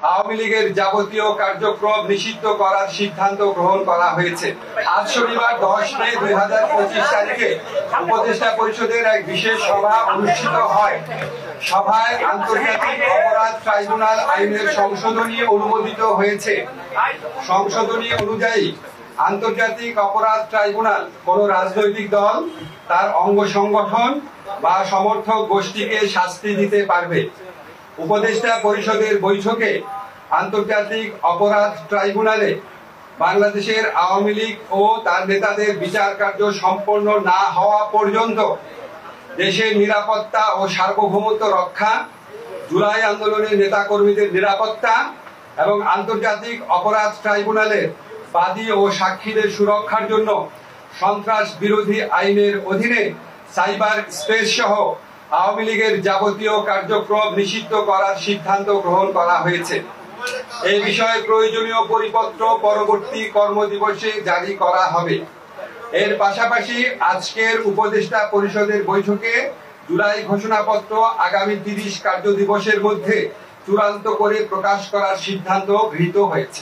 আওয়ামী লীগের যাবতীয় কার্যক্রম নিষিদ্ধ করার সিদ্ধান্ত গ্রহণ করা হয়েছে। আজ শনিবার 10 মে 2025 তারিখে উপদেষ্টা পরিষদের এক বিশেষ সভা অনুষ্ঠিত হয়। সভায় আন্তর্জাতিক অপরাধ ট্রাইব্যুনাল আইনের সংশোধনী অনুমোদিত হয়েছে। সংশোধনী অনুযায়ী আন্তর্জাতিক অপরাধ ট্রাইব্যুনাল কোন রাজনৈতিক দল, তার অঙ্গ সংগঠন বা সমর্থক গোষ্ঠীকে শাস্তি দিতে পারবে। উপদেষ্টা পরিষদের বৈঠকে আন্তর্জাতিক অপরাধ ট্রাইব্যুনালে বাংলাদেশের আওয়ামী লীগ ও তার নেতাদের বিচার কার্য সম্পন্ন না হওয়া পর্যন্ত দেশের নিরাপত্তা ও সার্বভৌমত্ব রক্ষা, জুলাই আন্দোলনের নেতাকর্মীদের নিরাপত্তা এবং আন্তর্জাতিক অপরাধ ট্রাইব্যুনালের বাদী ও সাক্ষীদের সুরক্ষার জন্য সন্ত্রাস বিরোধী আইনের অধীনে সাইবার স্পেস সহ আওয়ামী লীগের যাবতীয় কার্যক্রম নিষিদ্ধ করার সিদ্ধান্ত গ্রহণ করা হয়েছে। এই বিষয়ে প্রয়োজনীয় পরিপত্র পরবর্তী কর্মদিবসে জারি করা হবে। এর পাশাপাশি আজকের উপদেষ্টা পরিষদের বৈঠকে জুলাই ঘোষণাপত্র আগামী 30 কার্যদিবসের মধ্যে চূড়ান্ত করে প্রকাশ করার সিদ্ধান্ত গৃহীত হয়েছে।